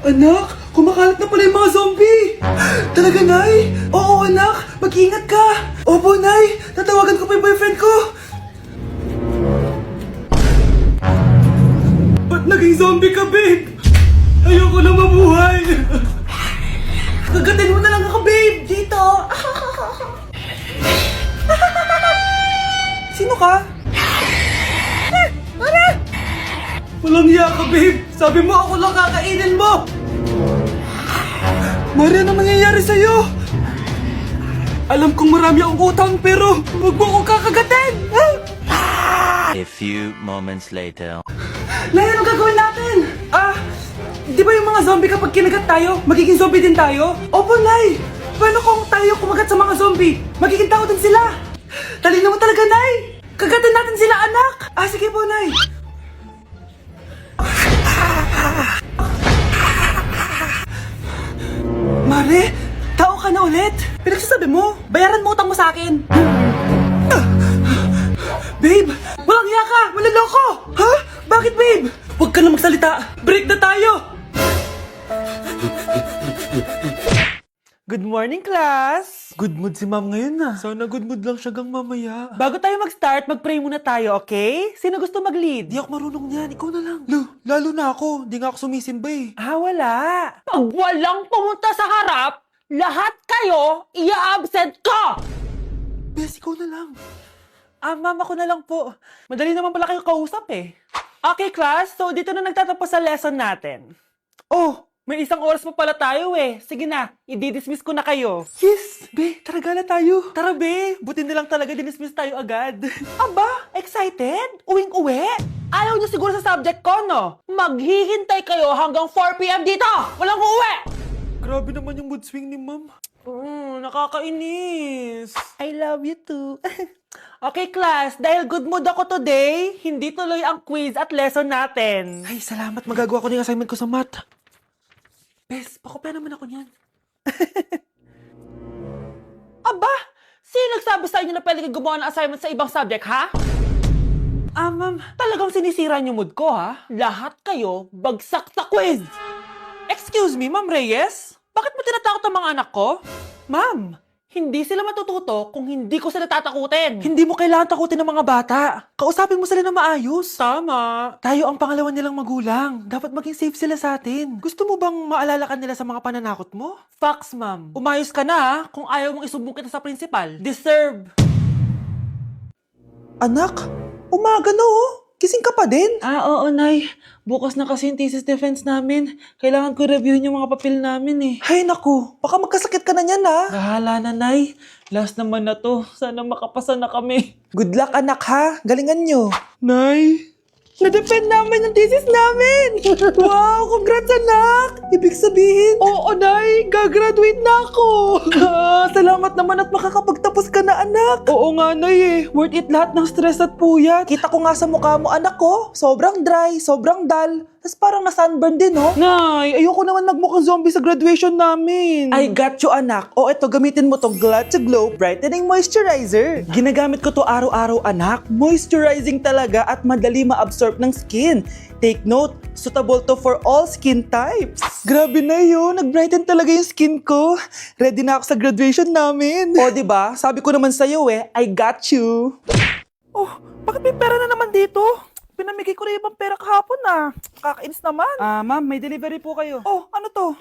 Anak, kumakalat na pala yung mga zombie! Talaga, Nay? Oo, anak! Mag-ingat ka! Opo, Nay! Tatawagan ko pa yung boyfriend ko! Ba't naging zombie ka, babe? Ayoko na mabuhay! Kagatin mo na lang ako, babe! Dito! Sino ka? Walang hiya ka, babe! Sabi mo ako lang kakainin mo! Mari, ano nangyayari sa'yo? Alam kong marami akong utang pero huwag mo akong kakagatin! A few moments later. Nay, anong gagawin natin? Di ba yung mga zombie kapag kinagat tayo, magiging zombie din tayo? Opo, Nay! Paano kung tayo kumagat sa mga zombie? Magiging tao din sila! Talino mo talaga, Nay! Kagatin natin sila, anak! Sige po, Nay! Mare, tao ka na ulit? Pinagsasabi mo, bayaran mo utang mo sa akin. Babe, walang hiya ka! Maloloko! Ha? Bakit, babe? Huwag ka na magsalita! Break na tayo! Good morning, class! Good mood si ma'am ngayon na. Sana good mood lang siya gang mamaya. Bago tayo mag-start, mag-pray muna tayo, okay? Sino gusto mag-lead? Di ako marunong niyan, ikaw na lang. Lalo na ako. Di nga ako sumisimba eh. Wala. Pag walang pumunta sa harap, lahat kayo ia-absent ko! Bes, ikaw na lang. Ma'am, ako na lang po. Madali naman pala kayo kausap eh. Okay, class. So, dito na nagtatapos sa lesson natin. Oh, may isang oras pa pala tayo eh. Sige na, i-dismiss ko na kayo. Yes! Be, tara gala tayo. Tara, be. Buti na lang talaga dinismiss tayo agad. Aba, excited? Uwing-uwi? Ayaw niyo siguro sa subject ko, no? Maghihintay kayo hanggang 4 p.m. dito! Walang uuwi! Grabe naman yung mood swing ni ma'am. Nakakainis. I love you too. Okay, class. Dahil good mood ako today, hindi tuloy ang quiz at lesson natin. Ay, salamat. Magagawa ko na yung assignment ko sa math. Bes, pakopya naman ako niyan. Aba! Sino nagsabi sa inyo na pwede kayo gumawa ng assignment sa ibang subject, ha? Ma'am. Talagang sinisira niyo mood ko, ha? Lahat kayo bagsak sa quiz! Excuse me, Ma'am Reyes? Bakit mo tinatakot ang mga anak ko? Ma'am, Hindi sila matututo kung hindi ko sila tatakutin. hindi mo kailangan takutin ng mga bata. Kausapin mo sila na maayos. Tama. Tayo ang pangalawa nilang magulang. Dapat maging safe sila sa atin. Gusto mo bang maalala ka nila sa mga pananakot mo? Facts, ma'am. Umayos ka na, ha? Kung ayaw mong isumbong kita sa principal. Deserve. Anak, umaga na oh. Gising ka pa din? Oo, Nay. Bukas na kasi yung thesis defense namin. Kailangan ko reviewin yung mga papel namin eh. Hay naku, baka magkasakit ka na niyan ha. Bahala na, Nay. Last naman na to. Sana makapasa na kami. Good luck anak ha, galingan nyo. Nay, na-defend namin yung thesis namin! Wow, congrats anak! Ibig sabihin, oo Nay, gagraduate na ako! Salamat naman at makakapagtapos ka na anak! Oo nga Nay eh, worth it lahat ng stress at puyat. Kita ko nga sa mukha mo anak ko, sobrang dry, sobrang dull. Tapos parang na-sunburn din, no? Nay, ayoko naman magmukhang zombie sa graduation namin. I got you, anak. O, eto, gamitin mo tong Glad to Glow Brightening Moisturizer. Ginagamit ko to araw-araw, anak. Moisturizing talaga at madali ma-absorb ng skin. Take note, suitable to for all skin types. Grabe na yun, nag-brighten talaga yung skin ko. Ready na ako sa graduation namin. O, diba? Sabi ko naman sa'yo eh, I got you. Oh, bakit may pera na naman dito? Pinamigay ko na ibang pera kahapon na. Kakainis naman. Ma'am, may delivery po kayo. Oh, ano to?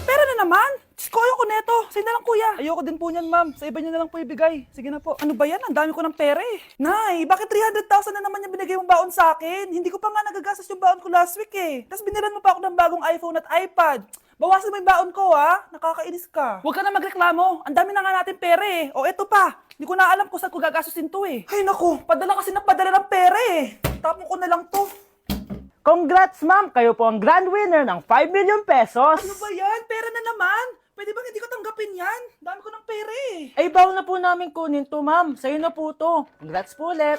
Pera na naman? Diyos ko, ayoko neto. Sa'yo na lang kuya. Ayoko din po niyan, ma'am. Sa iba niyo na lang po ibigay. Sige na po. Ano ba yan? Ang dami ko ng pera eh. Nay, bakit 300,000 na naman yung binigay mong baon sa akin? Hindi ko pa nga nagagastos yung baon ko last week eh. Tapos binilan mo pa ako ng bagong iPhone at iPad. Bawasan mo yung baon ko ha. Nakakainis ka. Huwag ka na magreklamo. Ang dami na nga natin pera eh. O eto pa. Hindi ko na alam kung saan ko gagastusin to eh. Ay naku, padala kasi na padala ng pera eh. Tapon ko na lang to. Congrats, ma'am! Kayo po ang grand winner ng 5 million pesos. Ano ba yan? Pera na naman. Pwede bang hindi ko tanggapin yan? Dami ko ng pera eh. Ay, bawal na po namin kunin to, ma'am. Sa'yo na po to. Congrats po ulit.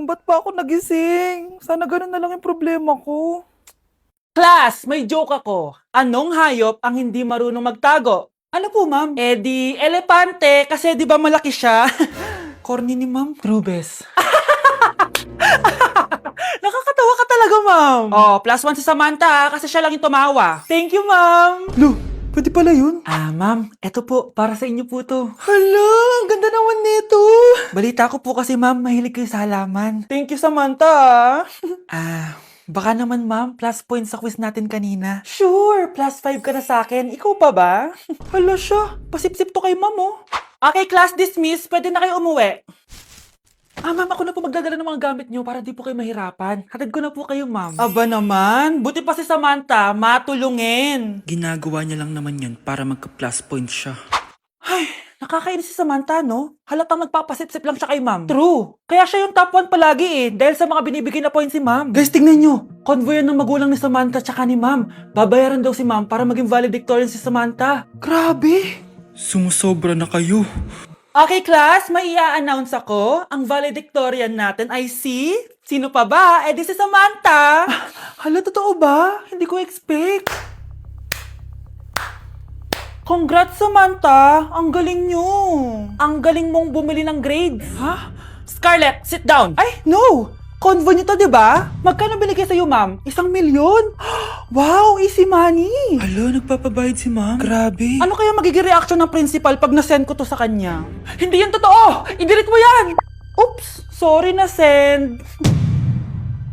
Ba't pa ako nagising? Sana ganun na lang yung problema ko. Class, may joke ako. Anong hayop ang hindi marunong magtago? Ano po, ma'am? Eh di, elepante, kasi di ba malaki siya? Corny ni ma'am. Rubes. Nakakatawa ka talaga. talaga, ma'am. Oh, +1 si Samantha kasi siya lang yung tumawa. Thank you, ma'am. Lo, pwede pala yun? Ma'am, eto po, para sa inyo po to. Hala, ang ganda naman nito. Balita ko po kasi ma'am, mahilig kayo sa halaman. Thank you, Samantha. Baka naman ma'am, plus points sa quiz natin kanina. Sure, +5 ka na sa akin. Ikaw pa ba? Hala siya, pasip-sip to kay ma'am oh. Okay, class dismiss, pwede na kayo umuwi. Ma'am, ako na po magdadala ng mga gamit nyo para di po kayo mahirapan. Hatid ko na po kayo, ma'am. Aba naman, buti pa si Samantha, matulungin. Ginagawa niya lang naman yun para magka-plus points siya. Ay, nakakainis si Samantha, no? Halatang nagpapasip-sip lang siya kay ma'am. True. Kaya siya yung top 1 palagi dahil sa mga binibigay na points si ma'am. Guys, tingnan nyo. Convoy yan ng magulang ni Samantha tsaka ni ma'am. Babayaran daw si ma'am para maging valedictorian si Samantha. Grabe. Sumusobra na kayo. Okay, class, may i-announce ako. Ang valedictorian natin ay si... Sino pa ba? Di si Samantha. Hala, totoo ba? Hindi ko expect. Congrats, Samantha! Ang galing nyo! Ang galing mong bumili ng grades! Ha? Scarlett, sit down! Ay, no! Convo nyo to, diba? Magkano binigay sa'yo, ma'am? 1 milyon? Wow, easy money! Alo, nagpapabayad si ma'am? Grabe! Ano kaya magiging reaction ng principal pag nasend ko to sa kanya? Hindi yan totoo! I-delete mo yan! Oops! Sorry na send!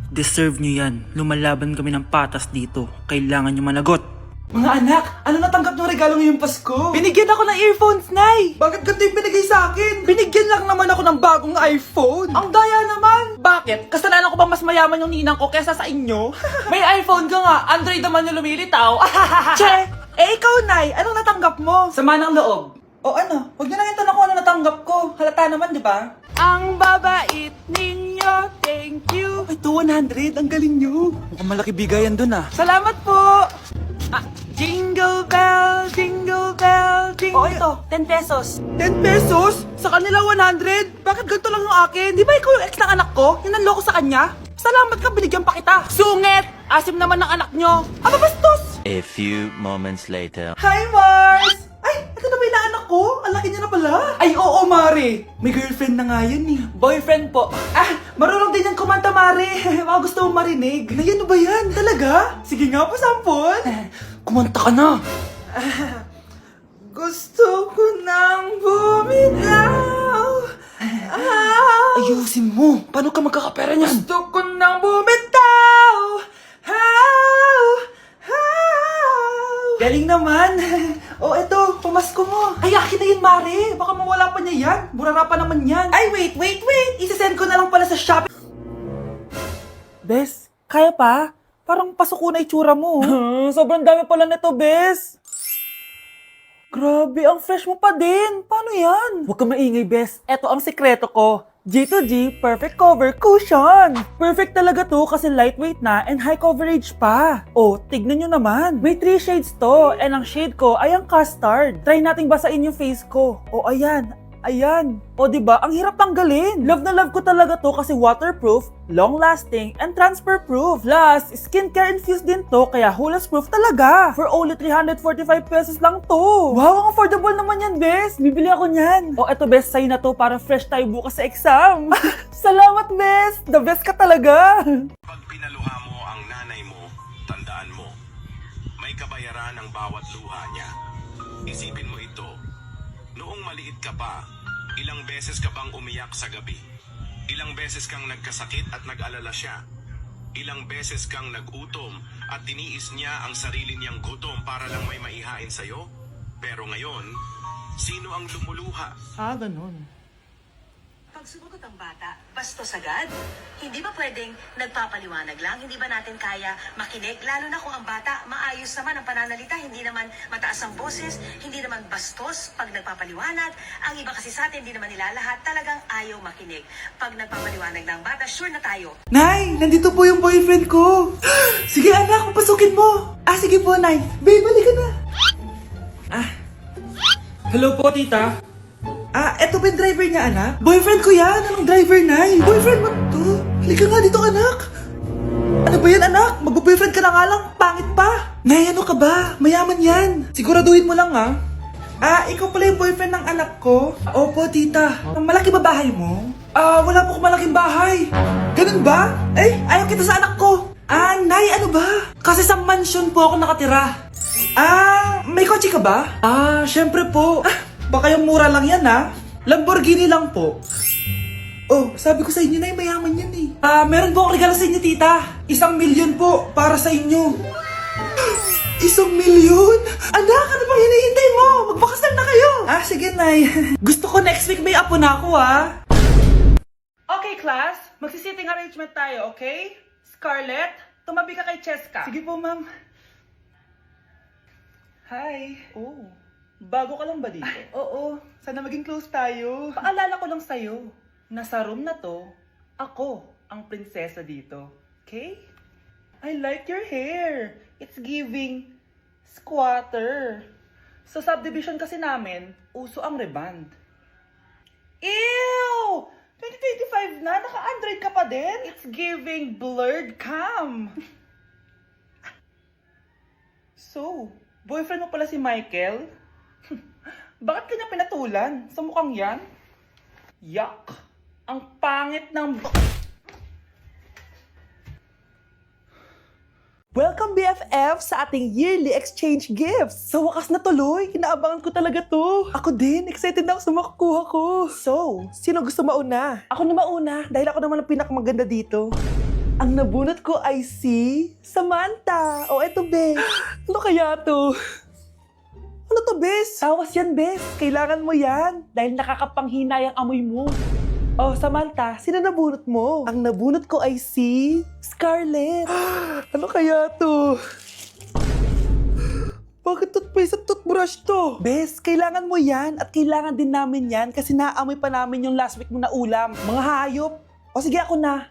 Deserve nyo yan. Lumalaban kami ng patas dito. Kailangan nyo managot. Mga anak, ano natanggap ng regalo ngayong Pasko? Binigyan ako ng earphones, Nay. Bakit ganito yung binigay sa akin? Binigyan lang naman ako ng bagong iPhone. Ang daya naman! Bakit? Kasalanan ko ba mas mayaman yung ninang ko kesa sa inyo? May iPhone ka nga, Android naman yung lumilitaw. Che! Ikaw, Nay, anong natanggap mo? Sama ng loob. O ano? Huwag niyo lang yung tanong kung ano natanggap ko. Halata naman, di ba? Ang babait ninyo, thank you. Ito, 100. Ang galing nyo. Mukhang malaki bigayan dun Salamat po. Jingle bell, jingle bell, jingle... Oh, ito, 10 pesos. 10 pesos? Sa kanila 100? Bakit ganito lang yung akin? Di ba ikaw yung ex ng anak ko? Yung nanloko sa kanya? Salamat ka, binigyan pa kita. Sungit! Asim naman ng anak nyo. Aba bastos! A few moments later. Hi, Mars! Ay, ito na ba yung anak ko? Ang laki niya na pala. Ay, oo, Mari. May girlfriend na nga yan eh. Boyfriend po. Marunong din yan kumanta, Mari. Mga gusto mong marinig. Na yan ba yan? Talaga? Sige nga, pasampon. Kumanta ka na. Gusto ko nang bumitaw. Ayusin mo. Paano ka magkakapera niyan? Gusto ko nang bumitaw. Galing naman. Eto, pamasko mo. Ay, akin na yun, Mari. Baka mawala pa niya yan. Burara pa naman yan. Ay, wait. Isasend ko na lang pala sa Shopee. Bes, kaya pa? Parang pasuko na itsura mo. Sobrang dami pala nito, Bes. Grabe, ang fresh mo pa din. Paano yan? Huwag ka maingay, Bes. Eto ang sikreto ko. G2G Perfect Cover Cushion. Perfect talaga to kasi lightweight na and high coverage pa. Tignan nyo naman. May 3 shades to and ang shade ko ay ang custard. Try nating basain yung face ko. Ayan. Diba? Ang hirap tanggalin. Love na love ko talaga to kasi waterproof, long-lasting, and transfer-proof. Plus, skincare infused din to kaya hulas-proof talaga. For only 345 pesos lang to. Wow, ang affordable naman yan, Bes. Bibili ako niyan. Eto, Bes, sa'yo na to para fresh tayo bukas sa exam. Salamat, Bes. The best ka talaga. Pag pinaluha mo ang nanay mo, tandaan mo, may kabayaran ang bawat luha niya. Isipin mo ito, noong maliit ka pa, ilang beses ka bang umiyak sa gabi? Ilang beses kang nagkasakit at nag-alala siya? Ilang beses kang nagutom at tiniis niya ang sarili niyang gutom para lang may maihain sa'yo? Pero ngayon, sino ang lumuluha? Ganun. Pag sumagot ang bata, bastos agad. Hindi ba pwedeng nagpapaliwanag lang? Hindi ba natin kaya makinig? Lalo na kung ang bata maayos naman ang pananalita, hindi naman mataas ang boses, hindi naman bastos pag nagpapaliwanag. Ang iba kasi sa atin, hindi naman nila lahat talagang ayaw makinig. Pag nagpapaliwanag ng bata, sure na tayo. Nay, nandito po yung boyfriend ko. Sige anak, papasukin mo. Sige po, Nay. Babe, balik ka na. Hello po, tita. Eto ba yung driver niya, anak? Boyfriend ko yan. Anong driver, Nay? Boyfriend mo to? Halika nga dito, anak. Ano ba yan, anak? Mag-boyfriend ka na nga lang. Pangit pa. Nay, ano ka ba? Mayaman yan. Siguraduhin mo lang, ikaw pala yung boyfriend ng anak ko? Opo, tita. Malaki ba bahay mo? Wala po akong malaking bahay. Ganun ba? Ayaw kita sa anak ko. Nay, ano ba? Kasi sa mansion po ako nakatira. May kotse ka ba? Syempre po. Baka yung mura lang yan, Lamborghini lang po. Oh, sabi ko sa inyo, Nay, mayaman yan eh. Meron po akong regalo sa inyo, tita. 1,000,000 po, para sa inyo. 1,000,000? Anak, ano bang hinihintay mo? Magpakasal na kayo. Sige, Nay. Gusto ko next week may apo na ako, Okay, class. Magsisitting arrangement tayo, okay? Scarlett, tumabi ka kay Cheska. Sige po, ma'am. Hi. Oh, bago ka lang ba dito? Oo, sana maging close tayo. Paalala ko lang sa'yo, na sa room na to, ako ang prinsesa dito. Okay? I like your hair. It's giving squatter. Sa subdivision kasi namin, uso ang reband. Ew! 2025 na, naka-Android ka pa din? It's giving blurred cam. So, boyfriend mo pala si Michael? Bakit kanya pinatulan? Sa mukhang yan? Yuck! Ang pangit ng... Welcome BFF sa ating yearly exchange gifts. Sa wakas na tuloy, inaabangan ko talaga to. Ako din, excited na ako sa makukuha ko. So, sino gusto mauna? Ako na mauna dahil ako naman ang pinakamaganda dito. Ang nabunot ko ay si Samantha. Eto, Bes. Ano kaya to? Ano to, Bes? Tawas yan, Bes. Kailangan mo yan dahil nakakapanghinay ang amoy mo. Samantha, sino nabunot mo? Ang nabunot ko ay si Scarlett. Ano kaya to? Bakit toothpaste at toothbrush to? Bes, kailangan mo yan at kailangan din namin yan kasi naamoy pa namin yung last week mo na ulam. Mga hayop. Sige, ako na.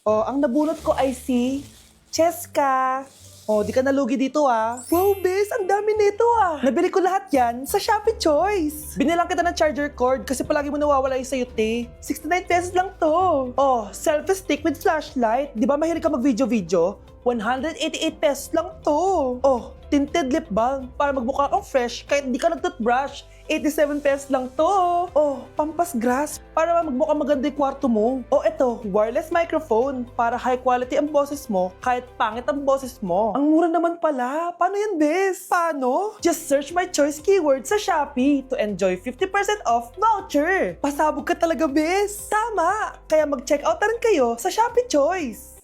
Ang nabunot ko ay si Cheska. Di ka nalugi dito Wow, Bes, ang dami nito Nabili ko lahat yan sa Shopee Choice. Binilang kita ng charger cord kasi palagi mo nawawala yung sayo, te. 69 pesos lang to. Selfie stick with flashlight. Di ba mahilig ka mag-video-video? 188 pesos lang to. Tinted lip balm para magmukha kang fresh kahit di ka nag-toothbrush. 87 pesos lang to. Pampas grass para magmukha maganda yung kwarto mo. Eto, wireless microphone para high quality ang boses mo kahit pangit ang boses mo. Ang mura naman pala. Paano yan, Bes? Paano? Just search my choice keyword sa Shopee to enjoy 50% off voucher. Pasabog ka talaga, Bes. Tama. Kaya mag-check out na rin kayo sa Shopee Choice.